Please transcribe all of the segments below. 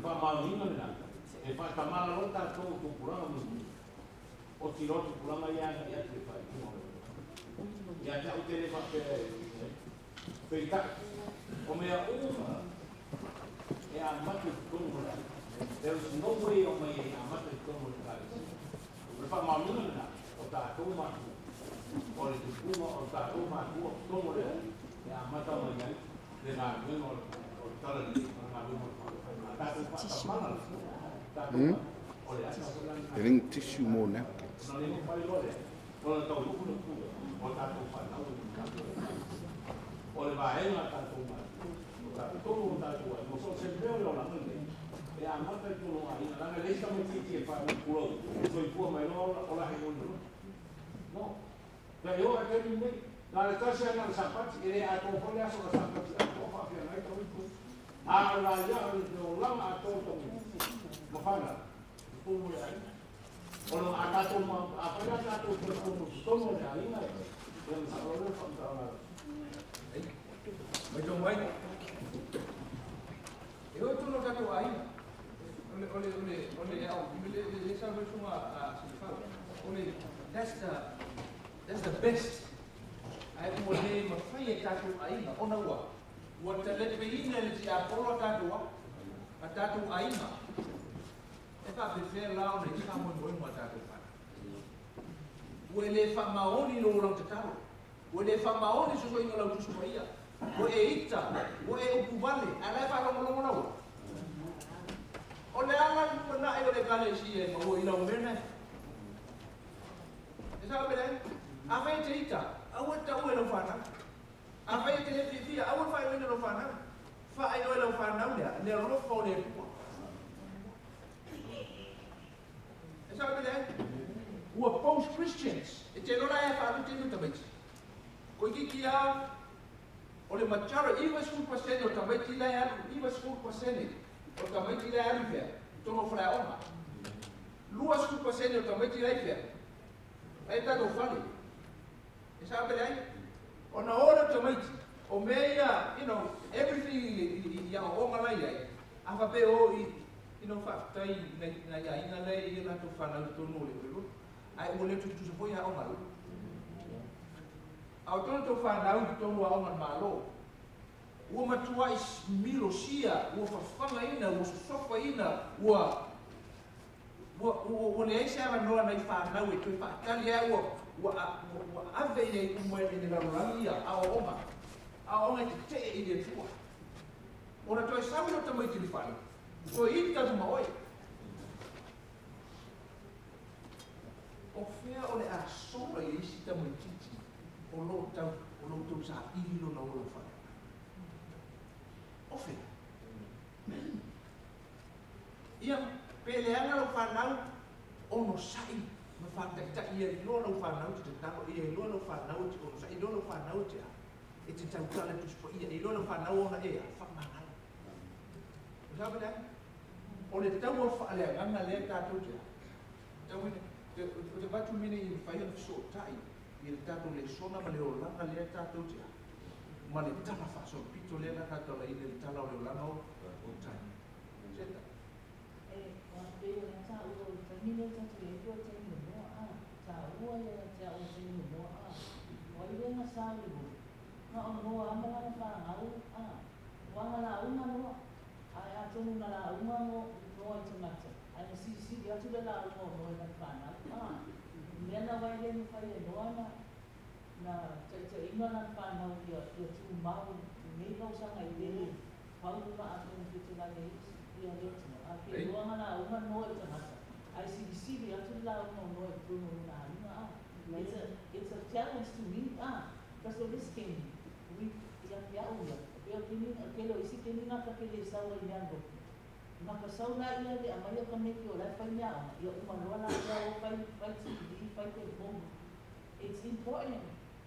fa malinga na e fa tamala lo ta to ku pulanga o tiro tu pulanga ya te fa ya ta o tele fa pe ta o me a e a matu como there is no way of me a matu como o fa malinga na o ta to ma o le tu o ta to ma ku como le e a mata ma ya de na no o tala ni ma no Getting tissue more napkins. Kalau ada tu apa ya satu semua dari mana yang selalu sampai macam mana? Itu tu nak kata air. Oleh yang boleh sampai semua sifat. Oleh that's the best. Air boleh mafai kata air. Ona wa. Waktu le beina le dia polo kata wa. Kata air. Eka prefer lao le kamo mo mo kata pa. Wele fa maoni lo lo kata. Wele fa maoni so so ingola tu soia. Wo e ita, wo e ukubale, ala fa lo lo lo. Ole ala na e ole kale si e mo ila umena. Esa bele, afai te ita, awu ta wo lo fana. Afai te fi awu fa wo lo fana. Fa ai lo fana le lo fo le. Esa bele, wo post Christians, e te lo la e fa te no tamai. Ko kia o le machara iwa school pasene o tamai tila ya iwa school pasene o tamai tila ya rivea tono fra oma lua school pasene o tamai tila ya ai ta no fale e sabe ai ona ora tamai o meia everything ya o mala ya afa pe o fa tai na ya ina le ina to fana to no le ai o le tu se foi ya o malo au tonto whanau tonu a ongan malo. Ua matua is milo sia, ua whawhanga ina, ua sofa ina, ua le eise awa noa nei whanau e tui whaatali ea ua ave i nei kumoe i nei rarurangi ia, awa oma. Awa onga te te i nei tua. Ora toi sauro tamai tiri whanu. So i tatu maoi. O whea o le a sora i isi tamai titi. O lo tau sa ilo na o fa. O fe. Ia pele ana lo fa nau o no sai ma fa ta ia lo lo fa nau te ta ia lo lo fa nau te o sai lo fa nau te. E te tau kala tu spo ia lo fa nau ona e fa ma nau. Sabe da? O le tau o fa le ngana le ta tu te. Tau ni te batu mini i fa ia so tai. Il tato le sona ma le olanga le tato tia ma le tala fa so pito le na tato le il tala le olanga o tai seta o te o sa o termine tato le ko te no a sa o le ta o te no a o le na sa le no no a ma na fa a wa na una no a to na la una no no te mata a si ya tu la no na fa na Nena vai le fai e noana na te ina na whanau ia tu mau nei kau sanga i lele pau na atu ni te la nei ia retino a ke noanga na uma no e te mata ai si vi atu la uma no e tu no na ina it's a challenge to me because of this came we ia ia uia ia kini akelo isi kini na ka ke sawa i ando maka sauna ia de amaya ka me ki o la fai ia uma no na ia o fai it's important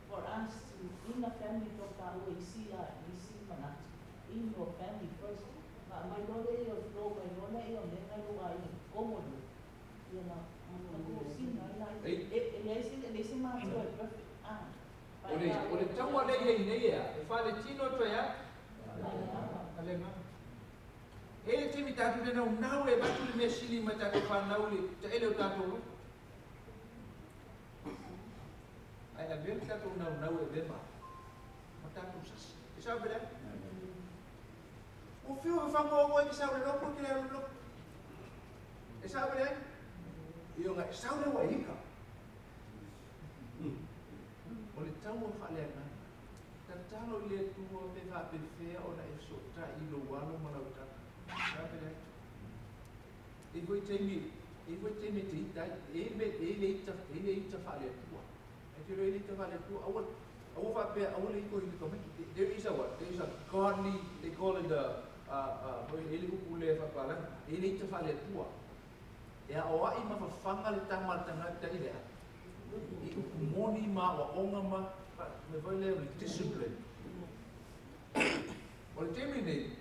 for us to, in the family, talk about we see manat in your family first. My daughter is flow, my daughter is on the line, common. You know, it's perfect. Ole tawa le ye nei e fa le tino to ya. Ale ma. Ele te mi tatu le nau e batu le mea sili ma tatu whanau le ta ele o tatu lo. Ai a vele tatu nau e vema. Ma tatu sasi. E sao bele? O fio e whango o e sao le loko ke le loko. E sao bele? Io nga e sao le wa ika. O le tau o whale ana. Talo i le tua pe va pe fea o na e so ta i lo walo ma la uta. Sapere. E voi temi te dai e le ita fa le tua. E te le ita fa le tua. Awa fa pe awa le ko i ko me. There is a godly, they call it the ele ku le fa pala. E le ita fa le tua. E a o ai ma fa fanga le tamal tanga ta ile. I ku moni ma o onga ma me vai le discipline. O le temi nei,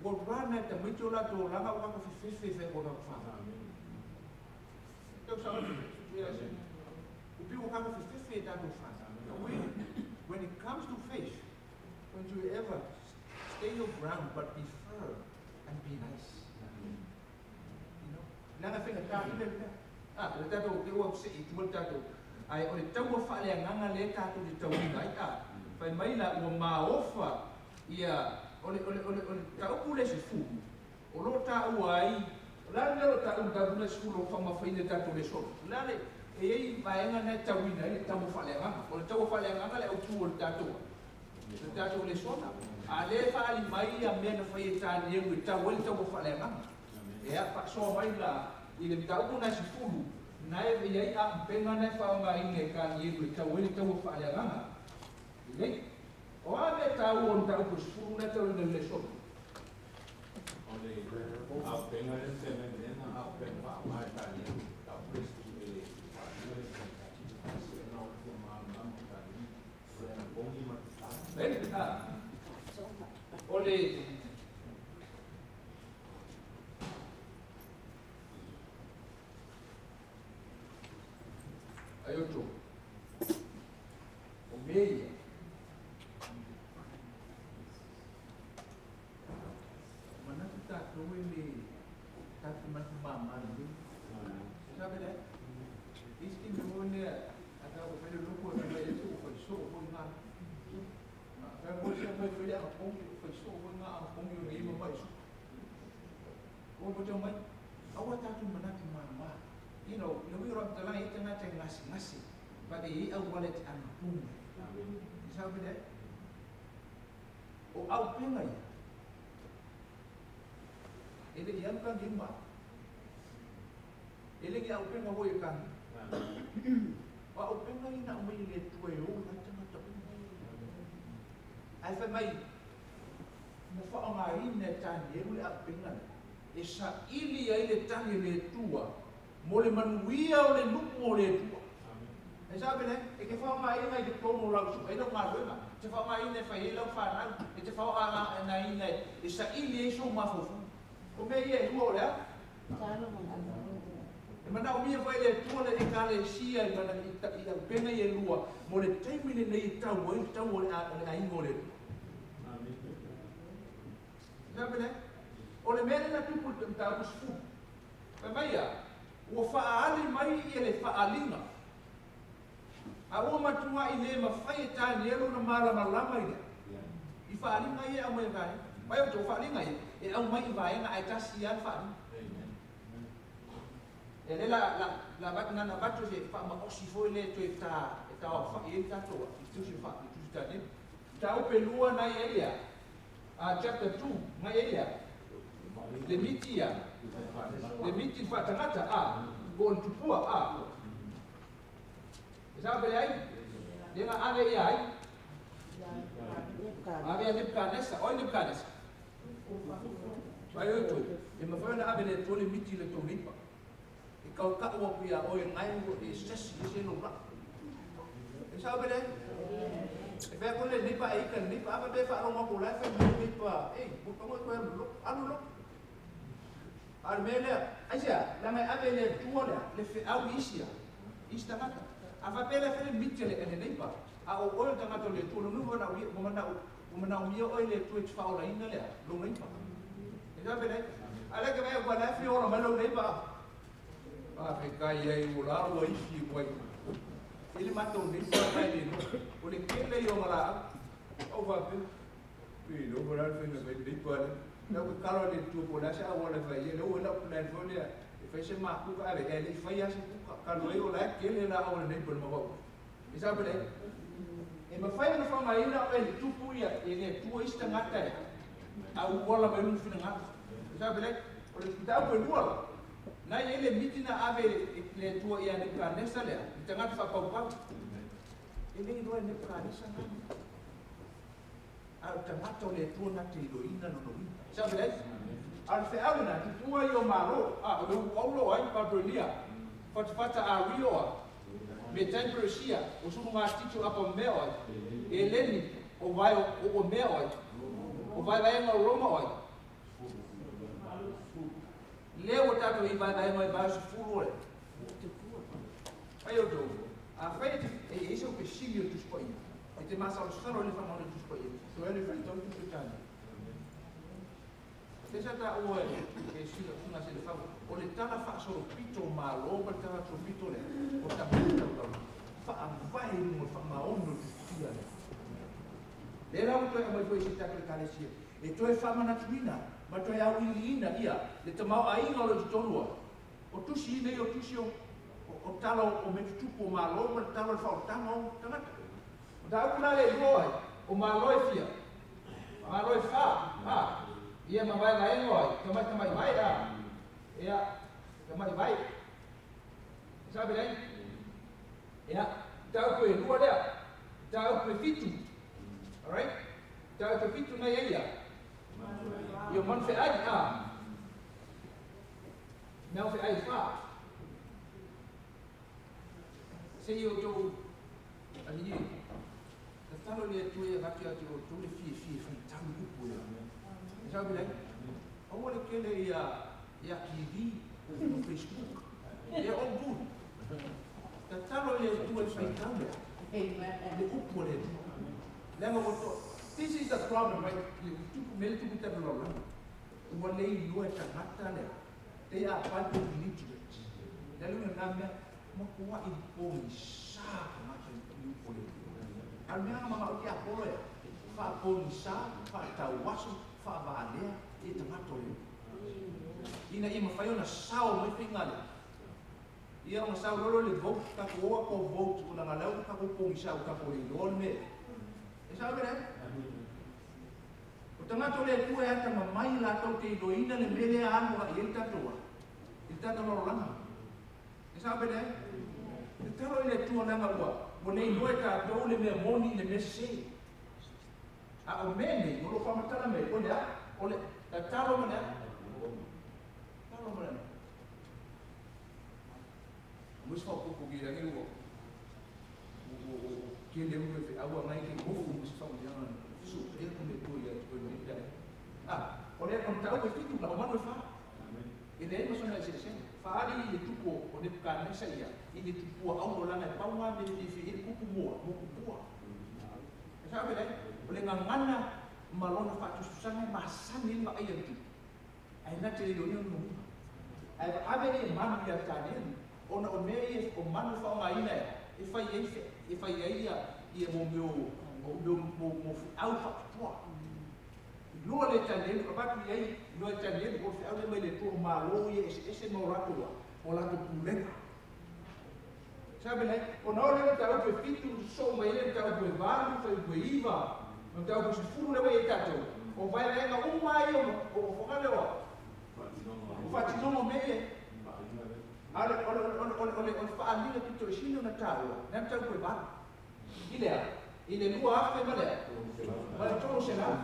o rana te mito la tō langa o kako whiwhiwhi o kako whanga. Tau sa atu, o piu o kako whiwhiwhi e tātou whanga. When it comes to faith, don't you ever stay your ground but be firm and be nice. You know? Langa whinga tātou le pia. Le tātou te ua se i tua tātou. Ai o le tau o whale nganga le tātou le tau ina i a. Whai mai la ua maofa ia o le tau pule se fu. O lo tau ai, la lero tau le fu lo whama whaine tātou le solo. La le e ei maenga ne tau ina i le tau o whale nganga. O le tau o whale nganga le au tu o le tātou. Le tātou le sona. A le whaali mai a mena whai e tāni e ui tau o le tau o whale nganga. E a paksoa mai la i le tau puna se fulu. Nai e ai a penga nei whaonga inge ka ni e tau ele tau whaale nganga. Ilei, o a me tau o tau ko sfuru na tau le le soto. Ole, a penga e se me nena a penga mai ka ni tau prestu e não Ole, aiuto, o meia, ma não está com ele, está com uma mamãe, sabe né? Isso que não é, até o velho louco, ele foi só, foi lá, vai você vai olhar a ponte, foi só, foi lá a ponte, eu ia mais, o botão mais, a outra tu mana tu mamãe. You know, we were the line to not nasi, but the wallet and boom. Is how be that? O au penga ya. Ele yang kan dimba. Ele ki au penga ho kan. Wa au penga ina o mai le tuai o na tanga ta. Ai fa mai. Mo fa o ngai ne tan e ru au penga. E sa ili ai le tani le tua. Mo le manuia o le lupu o le tua. E sabe ne? E ke whao mai ngai te promo lau su. E no ngā ruenga. Te whao mai ne whai e lau whanau. E te whao a na ina e sa ili e so mafofu. O me ia e tua o lea? E mana o mia whai le tua le e ka le sia i mana i au pena i e lua. Mo le teimine nei i tau o le a ingo o le tua. Sabe ne? O le mene na tupu tau kusfu. Pa mai ia. Ua whaali mai i le whaalinga. A ua matua i le mawhai e tāni ero na marama lama i le. I whaalinga i e au mai vai. Mai o tō whaalinga i e au mai i vaenga ai tasi an whaalinga. E le la nana batu se wha ma osi foi le to e tā o whai e tātoa. I tusi wha, i tusi tāne. Tā upe lua nai e ia. Chapter 2, nai e ia. Le mitia. Le miti fa tangata a bon tupua a. Sa bele ai. Dia na ave ai. Ave ni kanesa, oi ni kanesa. Vai tu. E ma fa na ave le tole miti le to nipa. E ka ka o pia oi ngai ngo e ses se no ra. E sa bele. E be ko le nipa ai kan nipa ave be fa ro mo ko la fa nipa. Bu ko ko lo anu lo. Armele, aja, la mai avele tuola, le fe au isia. Ista mata. Ava pele fele mitele ene neipa. A o oil tangata le tuola nu na wi, mo mana o mio oil le tu fa ola ina le, lo neipa. E sabe nei ala ke mai kwa na fi ora malo nei ba pe kai ai ula o i fi ko ele matou nei sa kai ni o le kele yo mala o va pe lo ora fe no be dei pa na ko kalo le tu ko la sa o le fa ye lo la plan fo le fe se ma ku ka le ele fa ya se ka lo yo la kele la o le nei po mo ba sabe nei e ma fai na fa mai na e tu pu ia e ne tu ista ngata a wala ba nu fina ngata sabe nei o le ta po duala na ele mitina ave le tu ia ne ka nesa le tanga fa pa pa ele no ne ka nesa na a tanga to le tu na te do ina no no sabe nei al fe ala na tu ia malo a o paulo ai pa brolia fata a rio me tempo sia o sumo artigo apa meo eleni o vai o meo o vai na Roma oi leo tato i vai no vai su furo aí eu tô a frente é isso que chega dos coisas e tem mais aos caras ele fala dos coisas so ele faz todo o trabalho deixa tá o que chega uma se fala o le tala fa so pito malo per tala so pito le o ta fa vai no fa ma ono tia le la o to mai foi se ta que calesia e to e fa mana tuina ma to e au ina ia le tama ai no le tonua o tu si ne o tu si o talo o me tupo malo per tala fa o tamo tama da una le roi o malo e fia malo e fa ia ma vai lai ngoi tama vai da ia tama vai sabe nei ia tau ko e lua lea tau ko fitu alright tau ko fitu na ia io man fe ai não fe ai fa se io to ali da talo le tu ia vakio to le fi tamu ku ia sabe nei o le kele ia TV no Facebook e o bu da talo le tu e fai tamu le upo le lema ko this is the problem right tu mel tu ta lo o le lo e ta le they are part of illiterate le lu na me mo ko wa i po mi sa ma ke lu po le al me ma o ya po le fa po mi sa fa ta wasu fa va le e ta mato le ina i ma fai ona sao me fingale ia ma sao lolo le vote ka ko vote una ngalau ka ko mi sa ka ko le lol me e sa bere o tanga to le tu e ata ma mai la to te do ina le mele anu a il ta to il ta no langa e sa bere e talo le tu na ngwa mo nei no e ta to le me moni le me se a o mene no lo fa matala me o le ta talo me talo me mus fa ko gi la ngi wo ke le mo fe awa mai ke ko mus fa ya su e ko le to ya ko ni da o le kon ta ko fitu la ma fa e le mo sona se se fa ali le tupo o le ka ne sa ia i le tupo au la na pa wa me le fi e ku mo e sa be le o le ngana malona fa tu susana ma sani ma ai tu ai na te lo ni no ai ave ni ma ya ta ne ona o mei o manu fa nga ina e fai ia mo au fa tua lo le tande ko ba ki ai lo tande ko fa le mai le to malo ia ese mo rato o la to pulenga sabe nei o no le ta o fitu so mai le ta o valu fa o iva no ta o se furu le mai tato o vai le nga o mai o fo ka le o fa tino mo me ole fa ali tutto il sino na tavola nem tau ko ba ile lua afe male ma to se la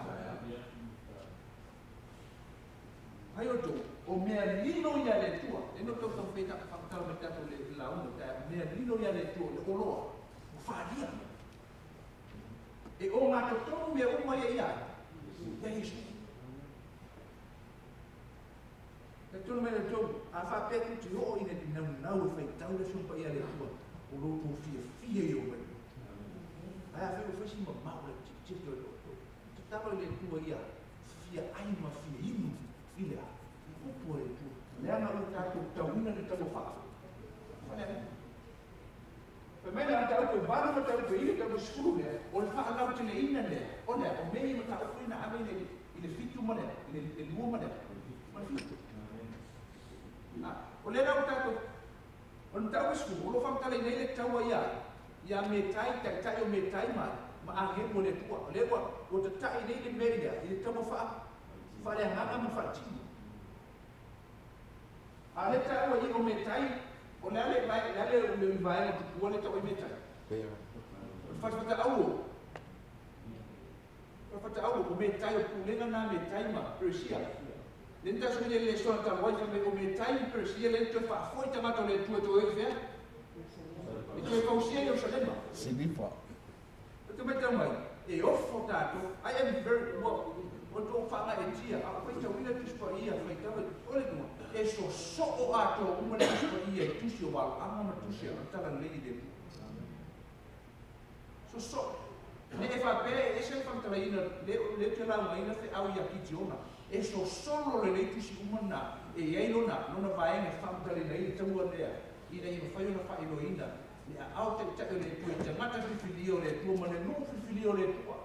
ayo to o me lino ya le tua e no to feta fa ta metà le la uno me lino ya le tua le olo fa dia e o ma to me o ma ia ya isu tu me le tu a fa pe tu o ina di não fai tau le sumpa ia le tua o lo tu fia yo me ai a fe o fasi ma le ti to tava le tua ia fia ai ma fia inu ile lana o tātou tauina ni tau wha. Pe mai la tau pe vana ma tau pe ina tau skuru le, o le wha alau tene ina le, o le, o mei ma tau kuina ame i le fitu ma le, i le mua ma le, ma le fitu. O le rau tātou, o le tau pe skuru, o lo whamtale nei le tau a ia me tai o me tai mai, ma a he mo le tua, o le o te tai nei le meria, i le tau wha le hanga ma wha tini. A le tau a i o me tai, o le ale o le vai o tupu le tau i me tai. Whata au. Whata au o me tai o pulenga na me tai ma, Persia. Lenta so le so ta wai ka me o me tai Persia le te fa foi ta mato le tua to e fea. E te fa usia o salema. Sinifa. Te me tau mai. E offo tato, I am very well. O tō whanga e tia, a koe tau ina tuspa ia, whai tau e ole kua. E so o ato umana tuspa ia e tusi o wala, ama tusi a tala nei de. So. Ne e whapea, e se whantala ina, le te launga ina te au ia kiti ona. E so solo le nei tusi umana, e iei lona vaenga whantale nei le taua lea. Ina ima whai ona whai no ina. Ne a au te tau le tue, te ngata whiwhilio le tua, mane no whiwhilio le tua.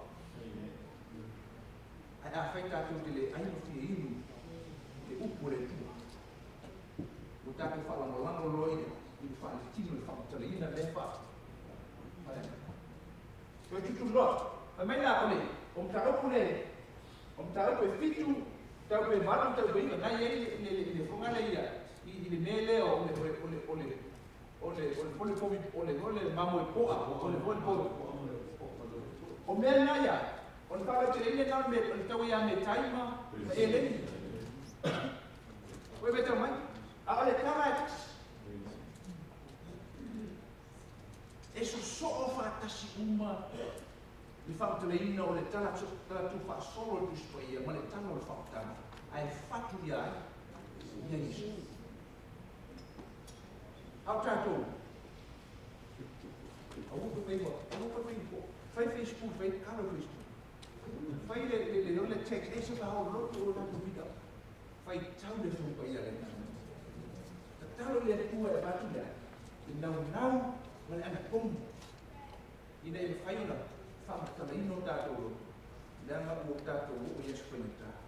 Ai a whai tātou te le aino fia inu, te upo le tua. O tātou whalango loine, i le whaale tino le whamatala ina le wha. Koe tutu loa, a mai la ole, o mtau pule, o mtau pule fitu, tau pule malam tau pule, nai e le whongala ia, i le mele o ole mamo e poa, ole. O mea nai a, o le whaala te ine nao me, o le tau ia me taima, ma e leni. Koe me tau mai, a ole tara e tasi. E so o whaatasi uma, i whaatale ina o le tala tu wha solo tu spoia, ma le tala o le whaatana. Ai whatu ia ia isu. Au tātou. Au upa peiwa, whai Facebook, whai karo Facebook. Whai le text, e se hao loto o tātou vida. Whai tau le whupa ia le nana. Ta talo le kua e batu ia. I nau, ma le ana pom. Ina e whai ona, whamatala ino tātou. Le anga o tātou o Yesu Koinata.